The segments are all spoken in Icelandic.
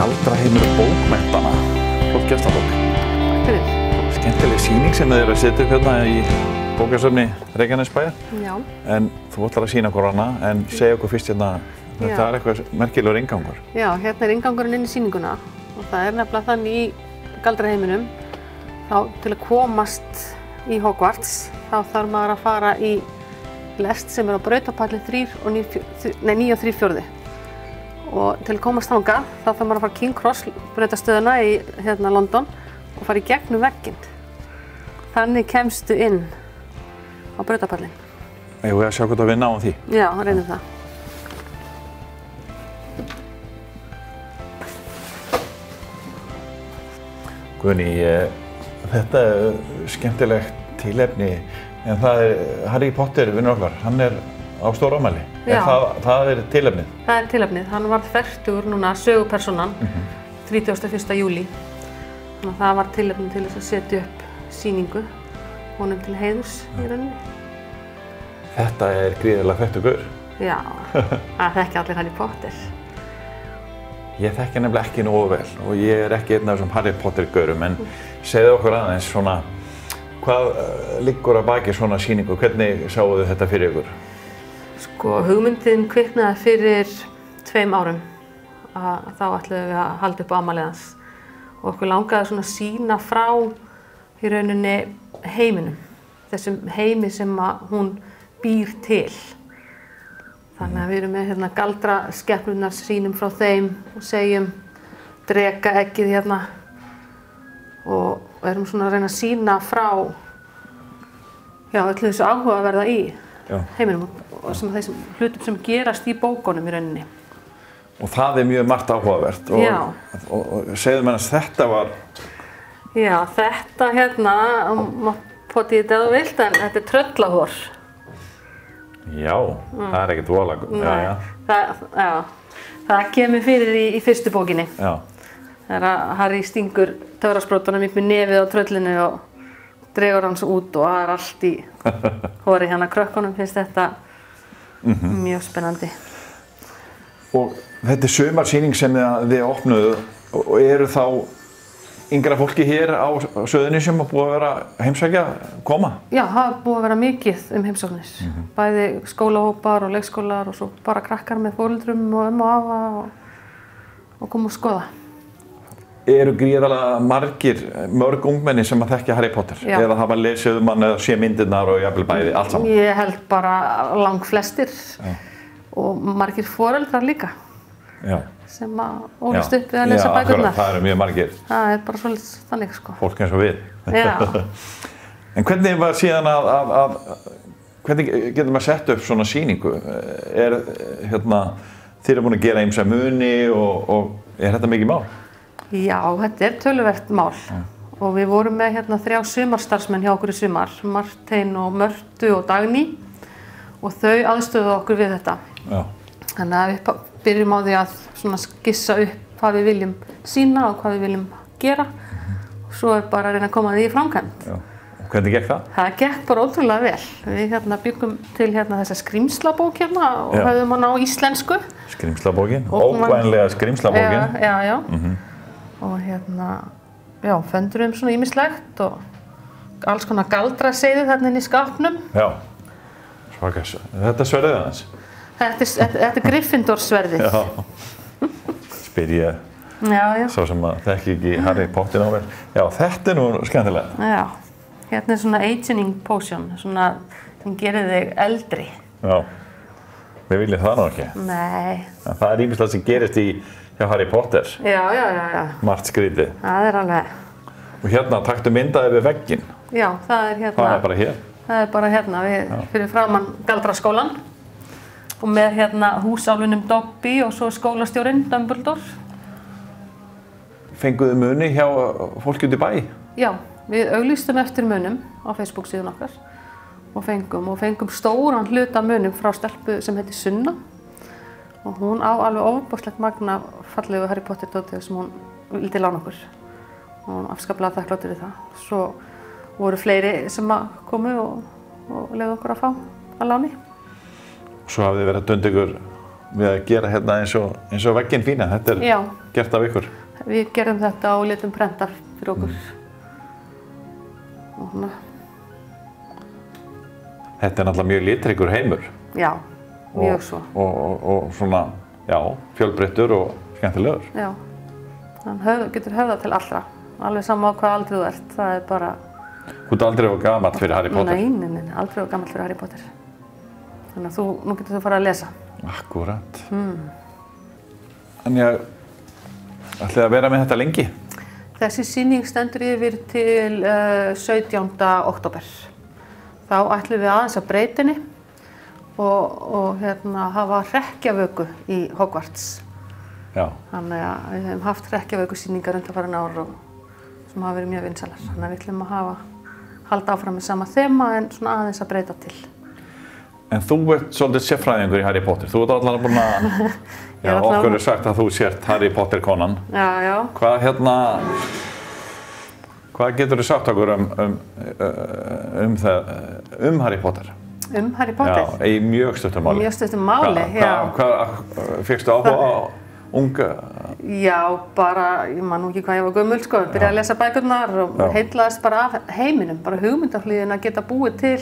Galdraheimur bókmenntana, flott gestabók. Takk fyrir. Skemmtileg sýning sem þið eru að setja upp hérna í bókasafni Reykjanesbæjar. Já. En þú ætlar að sýna okkur hana, en segja okkur fyrst hérna, þetta er eitthvað merkilegur inngangur. Já, hérna er inngangurinn inn í sýninguna og það er nefnilega þannig í Galdraheiminum, þá til að komast í Hogwarts, þá þarf maður að fara í lest sem er á Brautarpalli 9 og 3/4. Og til að komast þangað, þá þarf maður að fara King Cross brautastöðina í London og fara í gegnum vegginn. Þannig kemstu inn á Brautarpallinn. Eigum við að sjá hvort við náum því? Já, reynum það. Guðný, þetta er skemmtilegt tilefni, en það er Harry Potter, vinnur okkar, hann er á stórafmæli. Það er tilefnið? Það er tilefnið. Hann varð fertugur núna, sögupersonan, 31. júlí. Þannig að það var tilefnið til þess að setja upp sýningu, honum til heiðurs í rauninni. Þetta er gríðarlega fertugur. Já, það þekki allir Harry Potter. Ég þekki nefnilega ekki nógu vel og ég er ekki einn af þessum Harry Potter-gaurum, en segðu okkur aðeins svona, hvað liggur að baki svona sýningu? Hvernig sáu þið þetta fyrir ykkur? Sko, hugmyndin kviknaði fyrir 2 árum. Þá ætluðum við að halda upp á afmælið hans. Og okkur langaði svona að sýna frá í rauninni heiminum. Þessum heimi sem hún býr til. Þannig að við erum með galdraskepnurnar, sýnum frá þeim og segjum drekaeggið hérna. Og erum svona að reyna að sýna frá öllu þessu áhugaverða í heiminum og þessum hlutum sem gerast í bókunum í rauninni. Og það er mjög margt áhugavert og segðu mér að þetta var... Já, þetta potið þetta þú vilt, en þetta er tröllahor. Já, það er ekkert voðalega. Það kemur fyrir í fyrstu bókinni. Já. Þegar Harry stingur töfrasprótunum upp með nefið á tröllinu og dregur hans út og það er allt í hori hérna. Krökkunum finnst þetta mjög spennandi. Og þetta er sumarsýning sem þið opnuðu og eru þá yngra fólki hér á Suðurnesjum búið að vera heimsækja koma? Já, það er búið að vera mikið heimsóknir. Bæði skólahópar og leikskólar og svo bara krakkar með foreldrum og og afa og koma og skoða. Eru gríðarlega mörg ungmenni sem að þekkja Harry Potter? Já. Eða hafa lesið eða sé myndirnar og jafnvel bæði, allt saman? Ég held bara langflestir og margir foreldrar líka. Já. Sem ólust upp við að lesa bækurnar. Það eru mjög margir. Það er bara svolítið þannig, sko. Fólk eins og við. Já. En hvernig var síðan hvernig getur maður sett upp svona sýningu? Þið eru búin að gera ýmsa muni og er þetta mikið mál? Já, þetta er töluvert mál. Og við vorum með 3 sumarstarfsmenn hjá okkur í sumar, Martein og Mörtu og Dagný, og þau aðstöðu okkur við þetta. Já. Þannig að við byrjum á því að skissa upp hvað við viljum sýna og hvað við viljum gera og svo er bara að reyna að koma því í framkvæmd. Já. Og hvernig gekk það? Það gekk bara ótrúlega vel. Við byggum til þessa skrímslabók og höfðum hana á íslensku. Skrímslabókin? Óvænlega skrímslabókin? Já. Og föndruðum svona ýmislegt og alls konar galdraseiði þarna inn í skápnum. Já. Svakast. Þetta sverðið aðeins? Þetta er Gryffindor-sverðið. Já. Spyr ég. Já. Sá sem að þekki ekki Harry Potter á vel. Já, þetta er nú skemmtilega. Já. Hérna er svona aging potion, svona sem gerir þig eldri. Já. Við viljum það nú ekki. Nei. En það er ýmislegt sem gerist hjá Harry Potter. Já. Margt skrítið. Það er alveg. Og taktu myndaði við vegginn. Já, það er Það er bara hér. Það er bara við fyrir framan Galdraskólann. Og með húsálfunum Dobby og svo skólastjórinn Dumbledore. Fenguðu muni hjá fólki út í bæ? Já, við auglýstum eftir munum á Facebook-síðun okkar og fengum stóran hluta munum frá stelpu sem heitir Sunna. Og hún á alveg ofboðslegt magna fallegu Harry Potter dótið sem hún vildi lána okkur. Og hún afskaplega þakkláttur við það. Svo voru fleiri sem komu og leyfðu okkur að fá að láni. Svo hafið þið verið að dunda ykkur við að gera hérna eins og vegginn fína. Þetta Já. Gert af ykkur. Við gerðum þetta og létum prenta fyrir okkur. Og svona. Þetta náttúrulega mjög litríkur heimur. Já, mjög svo. Og svona, já, fjölbreyttur og skemmtilegur. Já, hann getur höfðað til allra. Alveg sama á hvað aldrei þú ert. Það er bara... Þú ert aldrei of gamall fyrir Harry Potter. Nei, aldrei of gamall fyrir Harry Potter. Þannig að nú getur þú farið að lesa. Akkúrat. Þannig að ætlið að vera með þetta lengi? Þessi sýning stendur yfir til 17. október. Þá ætlum við aðeins að breyta henni og hafa hrekkjavöku í Hogwarts. Já. Þannig að við hefum haft hrekkjavökusýningar undanfarin ár sem hafa verið mjög vinsælar. Þannig að við ætlum að halda áfram með sama þema en svona aðeins að breyta til. En þú ert svolítið sérfræðingur í Harry Potter. Þú ert allavega búin að... Já, okkur sagt að þú sért Harry Potter konan. Já. Hvað getur þú sagt okkur Harry Potter? Harry Potter? Já, í mjög stuttum máli. Mjög stuttum máli, já. Hvað fékkstu áhuga á unga? Já, bara, ég man nú ekki hvað ég var gömul, sko. Byrjaði að lesa bækurnar og heillaðist bara af heiminum, bara hugmyndaflugin að geta búið til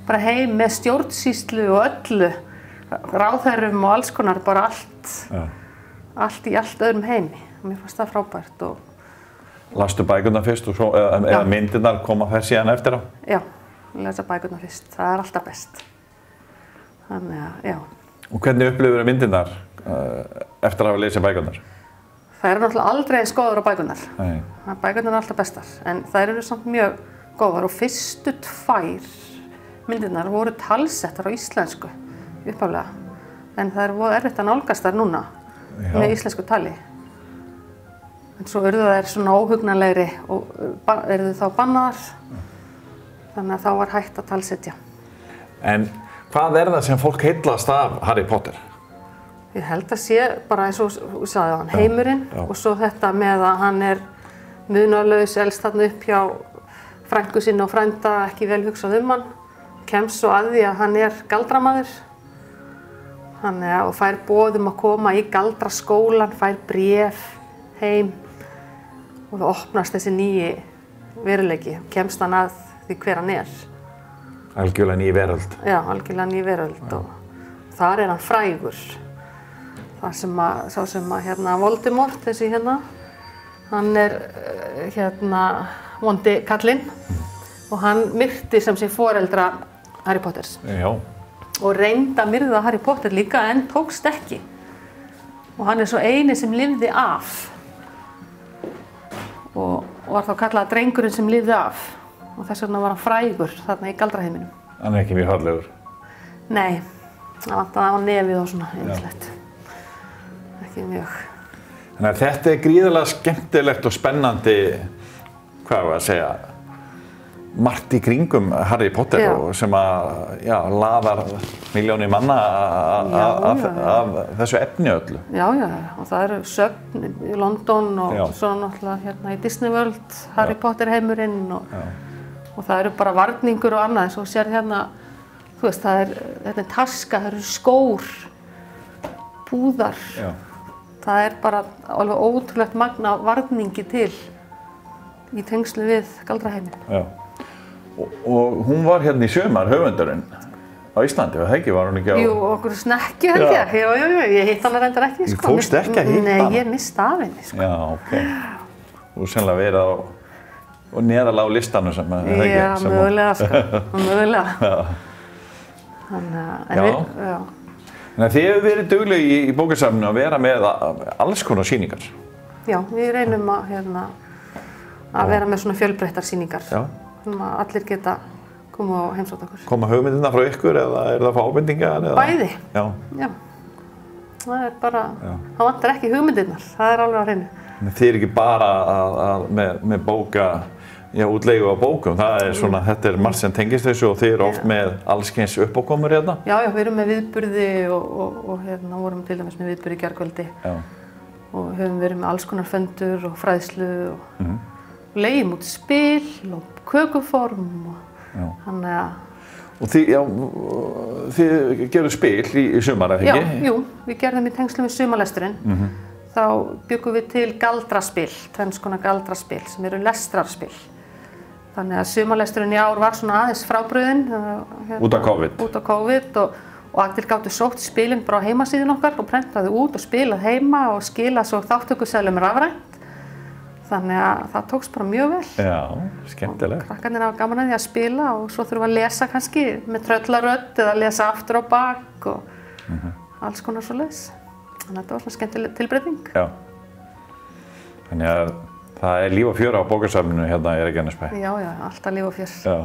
bara heim með stjórnsýslu og öllu, ráðherrum og alls konar, bara allt í allt öðrum heimi. Mér fannst það frábært og... Lastu bækurnar fyrst og svo, eða myndirnar koma þær síðan eftir á? Já, lesa bækurnar fyrst. Það er alltaf best. Þannig að, já. Og hvernig upplifir þið myndirnar eftir að hafa lesið bækurnar? Það eru náttúrulega aldrei eins góðar á bækurnar. Nei. Bækurnar eru alltaf bestar, en þær eru samt mjög góðar og fyrstu 2 myndirnar voru talsettar á íslensku upphaflega. En það er voða erfitt að nálgast þær núna með íslensku tali. En svo urðu þær svona óhugnanlegri og urðu þá bannaðar. Þannig að þá var hægt að talsetja. En hvað er það sem fólk heillast af Harry Potter? Ég held að sé bara eins og sagði hann, heimurinn og svo þetta með að hann er munaðarlaus, elst þarna upp hjá frænku sinni og frænda, ekki vel hugsað hann. Kemst svo að því að hann er galdramaður. Og fær boð að koma í galdraskólann, fær bréf heim og það opnast þessi nýji veruleiki, kemst hann að því hver hann er. Algjörlega ný veröld. Já, algjörlega ný veröld og þar er hann frægur. Sá sem Voldemort, þessi hann er vondi kallinn og hann myrti sem sé foreldra Harry Potters. Já. Og reyndi að myrða Harry Potter líka en tókst ekki. Og hann er svo eini sem lifði af. Og var þá kallað drengurinn sem lifði af. Og þess vegna var hann frægur þarna í galdraheiminum. Hann er ekki mjög fallegur? Nei, það vantaði á nefið og svona ýmislegt. Ekki mjög. Þannig að þetta er gríðarlega skemmtilegt og spennandi, hvað var að segja, margt í kringum Harry Potter og sem laðar milljónir manna af þessu efni öllu. Já, og það eru söfn í London og svo náttúrulega í Disney World, Harry Potter heimurinn og það eru bara varningur og annað eins og sér þú veist, þetta er taska, það eru skór, púðar. Það er bara alveg ótrúlegt magn af varningi til í tengslu við galdraheiminn. Og hún var hérna í sumar, höfundurinn á Íslandi, var það ekki? Var hún ekki á... Jú, okkur snekkju held ég. Jú, ég hitt hana reyndar ekki, sko. Þú fórst ekki að hitta hana? Nei, ég missti af henni, sko. Já, ok. Þú sennilega verið á neðarlega á listanum sem það ekki? Já, mögulega, sko. Mögulega. Þannig að þið hefur verið dugleg í bókasafninu að vera með alls konar sýningar. Já, við reynum að vera með svona fjölbreyttar sýningar. Já. Allir geta koma og heimsótt okkur. Koma hugmyndirnar frá ykkur eða er það fá ábendingar? Bæði. Já. Það er bara, það vantar ekki hugmyndirnar, það er alveg á hreinu. Þið er ekki bara með bóka, útleigu á bókum, það er svona, þetta er margt sem tengist þessu og þið eru oft með allskyns uppákomur hérna? Já, við erum með viðburði og vorum til dæmis með viðburði í gærkvöldi. Og höfum verið með alls konar fundur og fræðslu og leigjum út spil og kökuform og þannig að... Og þið gerðu spil í sumar, eða ekki? Já, jú, við gerðum í tengslum við sumarlesturinn. Þá byggum við til galdraspil, tvenns konar galdraspil sem eru lestrarspil. Þannig að sumarlesturinn í ár var svona aðeins frábrugðinn. Út af COVID? Út af COVID og allir gátu sótt spilin bara á heimasíðun okkar og prentaði út og spilað heima og skilað svo þátttökuseðlum rafrænt. Þannig að það tókst bara mjög vel. Já, skemmtilegt. Krakkarnir hafa gaman að því að spila og svo þurfum að lesa kannski með tröllarödd eða lesa aftur á bak og alls konar svoleiðis. Þannig að þetta var svona skemmtileg tilbreyting. Já. Þannig að það er líf og fjör á bókasafninu hérna í Reykjanesbæ. Já, alltaf líf og fjör. Já.